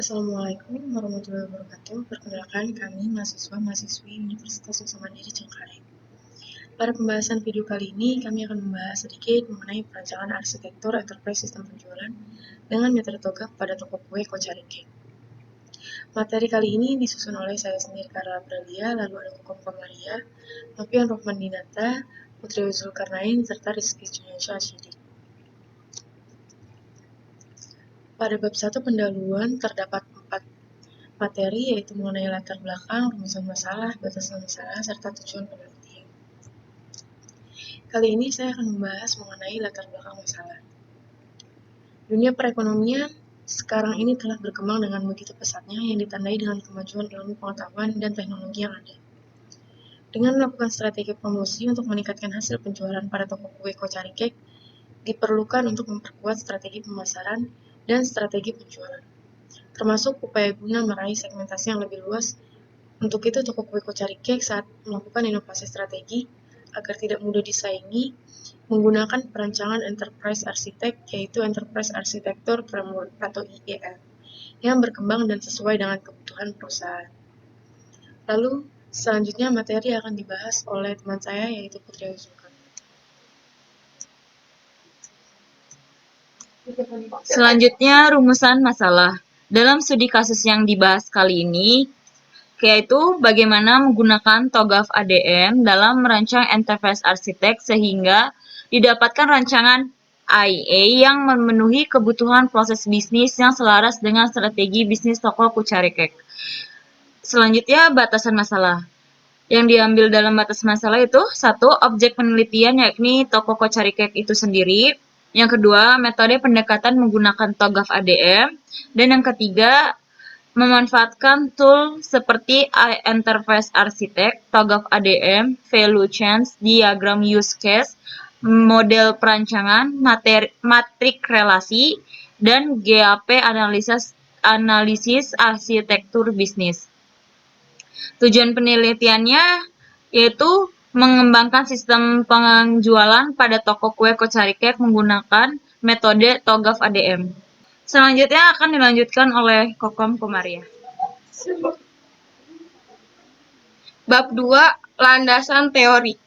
Assalamualaikum warahmatullahi wabarakatuh. Perkenalkan, kami mahasiswa-mahasiswi Universitas Nusa Mandiri Cengkareng. Pada pembahasan video kali ini, kami akan membahas sedikit mengenai perancangan arsitektur enterprise sistem penjualan dengan metode TOGAF pada toko kue Kocari Cake. Materi kali ini disusun oleh saya sendiri, Carla Aprilia, lalu ada Kokom Kamaria, Novian Rohman Dinata, Putri Zulkarnain, serta Rizky Juniansya Asyidik. Pada bab 1 pendahuluan terdapat 4 materi, yaitu mengenai latar belakang, rumusan masalah, batasan masalah, serta tujuan penelitian. Kali ini saya akan membahas mengenai latar belakang masalah. Dunia perekonomian sekarang ini telah berkembang dengan begitu pesatnya yang ditandai dengan kemajuan ilmu pengetahuan dan teknologi yang ada. Dengan melakukan strategi promosi untuk meningkatkan hasil penjualan pada toko kue Kocari Cake, diperlukan untuk memperkuat strategi pemasaran dan strategi penjualan, termasuk upaya guna meraih segmentasi yang lebih luas. Untuk itu, toko kue Kocari Cake saat melakukan inovasi strategi agar tidak mudah disaingi, menggunakan perancangan Enterprise Architect, yaitu Enterprise Architecture Framework atau IEF, yang berkembang dan sesuai dengan kebutuhan perusahaan. Lalu, selanjutnya materi akan dibahas oleh teman saya, yaitu Putri Zulkarnain. Selanjutnya, rumusan masalah. Dalam studi kasus yang dibahas kali ini, yaitu bagaimana menggunakan TOGAF ADM dalam merancang Enterprise Architect sehingga didapatkan rancangan IA yang memenuhi kebutuhan proses bisnis yang selaras dengan strategi bisnis toko Kocari Cake. Selanjutnya, batasan masalah. Yang diambil dalam batas masalah itu, 1. Objek penelitian yakni toko Kocari Cake itu sendiri. Yang kedua, metode pendekatan menggunakan TOGAF ADM. Dan yang ketiga, memanfaatkan tool seperti Enterprise Architect, TOGAF ADM, Value Chain, diagram use case, model perancangan, matrik relasi, dan GAP analisis arsitektur bisnis. Tujuan penelitiannya yaitu mengembangkan sistem penjualan pada toko kue Kocari Cake menggunakan metode TOGAF ADM. Selanjutnya akan dilanjutkan oleh Kokom Komaria. Bab 2, landasan teori.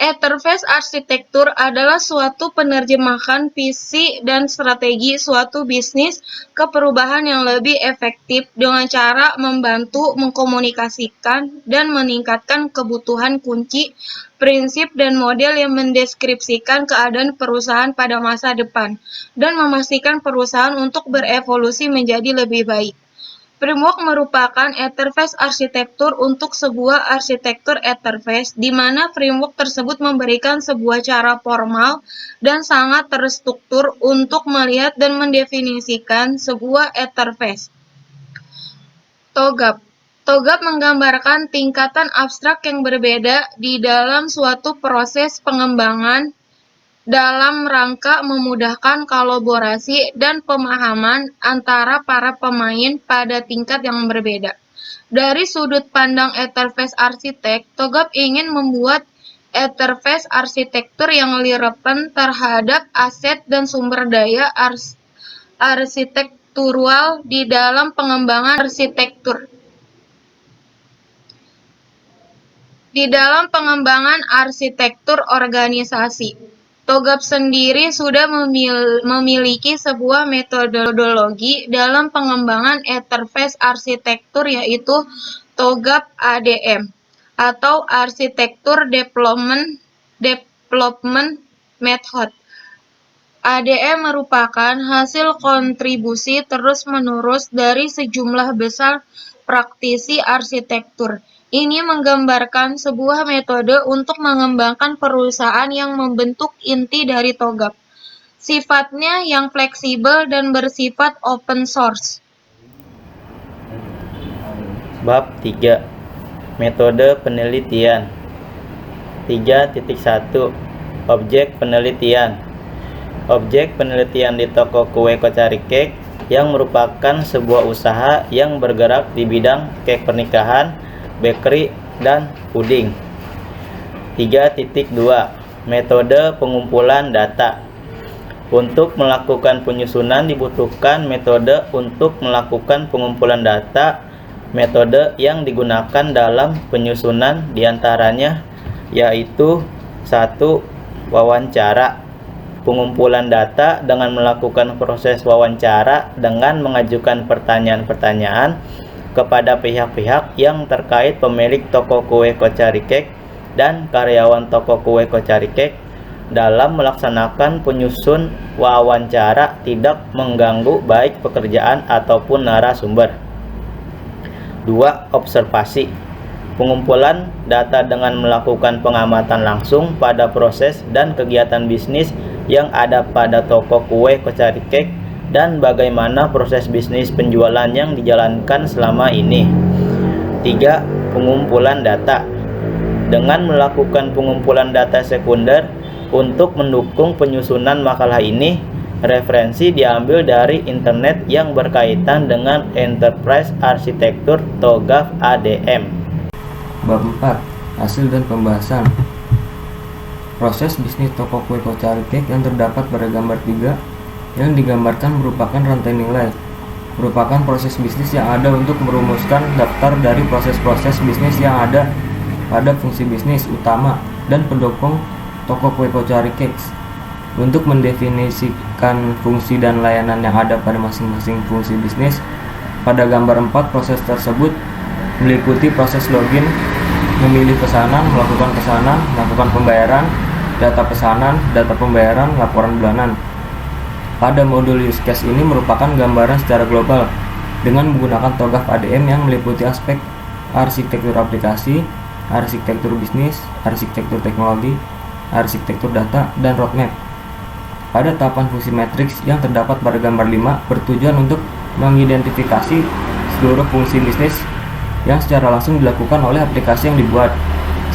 Enterprise arsitektur adalah suatu penerjemahan visi dan strategi suatu bisnis ke perubahan yang lebih efektif dengan cara membantu mengkomunikasikan dan meningkatkan kebutuhan kunci, prinsip dan model yang mendeskripsikan keadaan perusahaan pada masa depan dan memastikan perusahaan untuk berevolusi menjadi lebih baik. Framework merupakan enterprise arsitektur untuk sebuah arsitektur enterprise, di mana framework tersebut memberikan sebuah cara formal dan sangat terstruktur untuk melihat dan mendefinisikan sebuah enterprise. TOGAF. TOGAF menggambarkan tingkatan abstrak yang berbeda di dalam suatu proses pengembangan dalam rangka memudahkan kolaborasi dan pemahaman antara para pemain pada tingkat yang berbeda. Dari sudut pandang enterprise architect, TOGAF ingin membuat enterprise arsitektur yang relevan terhadap aset dan sumber daya arsitektural di dalam pengembangan arsitektur. Di dalam pengembangan arsitektur organisasi, TOGAF sendiri sudah memiliki sebuah metodologi dalam pengembangan enterprise arsitektur, yaitu TOGAF ADM atau Architecture Development Method. ADM merupakan hasil kontribusi terus-menerus dari sejumlah besar praktisi arsitektur. Ini menggambarkan sebuah metode untuk mengembangkan perusahaan yang membentuk inti dari TOGAF. Sifatnya yang fleksibel dan bersifat open source. Bab 3. Metode penelitian. 3.1 Objek penelitian. Objek penelitian di toko kue Kocari Cake yang merupakan sebuah usaha yang bergerak di bidang cake pernikahan, bakery, dan puding. 3.2 Metode pengumpulan data. Untuk melakukan penyusunan dibutuhkan metode untuk melakukan pengumpulan data. Metode yang digunakan dalam penyusunan diantaranya yaitu 1. Wawancara. Pengumpulan data dengan melakukan proses wawancara dengan mengajukan pertanyaan-pertanyaan kepada pihak-pihak yang terkait pemilik toko kue Kocari Cake dan karyawan toko kue Kocari Cake dalam melaksanakan penyusun wawancara tidak mengganggu baik pekerjaan ataupun narasumber. 2. Observasi. Pengumpulan data dengan melakukan pengamatan langsung pada proses dan kegiatan bisnis yang ada pada toko kue Kocari Cake dan bagaimana proses bisnis penjualan yang dijalankan selama ini. 3. Pengumpulan data. Dengan melakukan pengumpulan data sekunder untuk mendukung penyusunan makalah ini, referensi diambil dari internet yang berkaitan dengan Enterprise Arsitektur TOGAF ADM. Bab 4. Hasil dan pembahasan. Proses bisnis toko kue Kocari Cake yang terdapat pada gambar 3 yang digambarkan merupakan rantai nilai. Merupakan proses bisnis yang ada untuk merumuskan daftar dari proses-proses bisnis yang ada pada fungsi bisnis utama dan pendukung toko kue Kocari Cake. Untuk mendefinisikan fungsi dan layanan yang ada pada masing-masing fungsi bisnis, pada gambar 4 proses tersebut meliputi proses login, memilih pesanan, melakukan pesanan, melakukan pembayaran, data pesanan, data pembayaran, laporan bulanan. Pada modul use case ini merupakan gambaran secara global dengan menggunakan TOGAF ADM yang meliputi aspek arsitektur aplikasi, arsitektur bisnis, arsitektur teknologi, arsitektur data, dan roadmap. Pada tahapan fungsi matriks yang terdapat pada gambar 5 bertujuan untuk mengidentifikasi seluruh fungsi bisnis yang secara langsung dilakukan oleh aplikasi yang dibuat.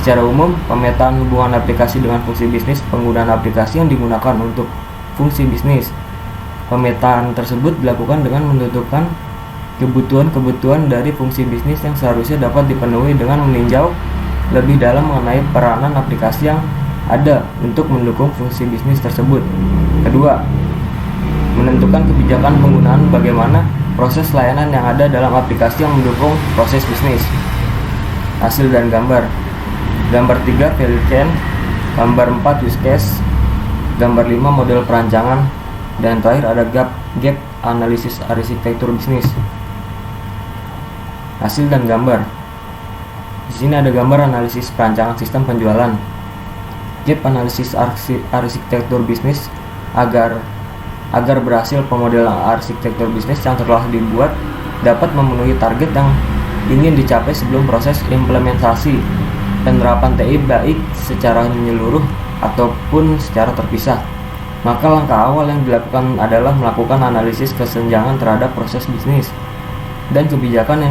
Secara umum, pemetaan hubungan aplikasi dengan fungsi bisnis, penggunaan aplikasi yang digunakan untuk fungsi bisnis. Pemetaan tersebut dilakukan dengan menentukan kebutuhan-kebutuhan dari fungsi bisnis yang seharusnya dapat dipenuhi dengan meninjau lebih dalam mengenai peranan aplikasi yang ada untuk mendukung fungsi bisnis tersebut. Kedua, menentukan kebijakan penggunaan bagaimana proses layanan yang ada dalam aplikasi yang mendukung proses bisnis. Hasil dan gambar. Gambar 3 value chain, gambar 4 use case, gambar 5 model perancangan, dan terakhir ada gap analisis arsitektur bisnis. Hasil dan gambar. Di sini ada gambar analisis perancangan sistem penjualan. Gap analisis arsitektur bisnis agar berhasil pemodelan arsitektur bisnis yang telah dibuat dapat memenuhi target yang ingin dicapai sebelum proses implementasi penerapan TI baik secara menyeluruh ataupun secara terpisah. Maka langkah awal yang dilakukan adalah melakukan analisis kesenjangan terhadap proses bisnis dan kebijakan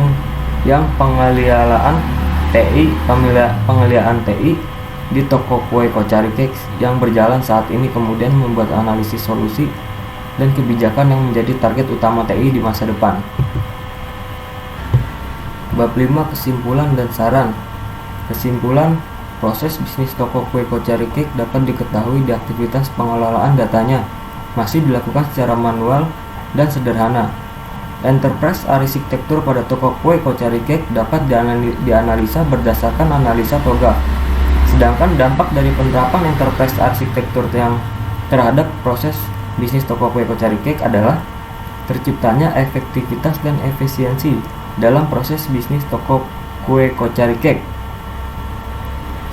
yang pengeliharaan TI di toko kue Kocari Cake yang berjalan saat ini, kemudian membuat analisis solusi dan kebijakan yang menjadi target utama TI di masa depan. Bab 5 kesimpulan dan saran. Kesimpulan, proses bisnis toko kue Kocari Cake dapat diketahui di aktivitas pengelolaan datanya masih dilakukan secara manual dan sederhana. Enterprise arsitektur pada toko kue Kocari Cake dapat dianalisa berdasarkan analisa TOGAF. Sedangkan dampak dari penerapan enterprise arsitektur yang terhadap proses bisnis toko kue Kocari Cake adalah terciptanya efektivitas dan efisiensi dalam proses bisnis toko kue Kocari Cake.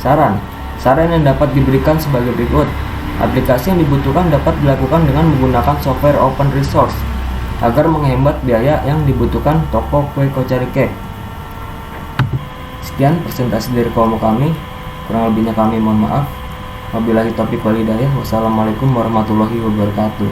Saran yang dapat diberikan sebagai berikut. Aplikasi yang dibutuhkan dapat dilakukan dengan menggunakan software open resource agar menghemat biaya yang dibutuhkan toko kue Kocari Cake. Sekian presentasi dari kelompok kami. Kurang lebihnya kami mohon maaf. Wabillahi taufiq wal hidayah. Wassalamualaikum warahmatullahi wabarakatuh.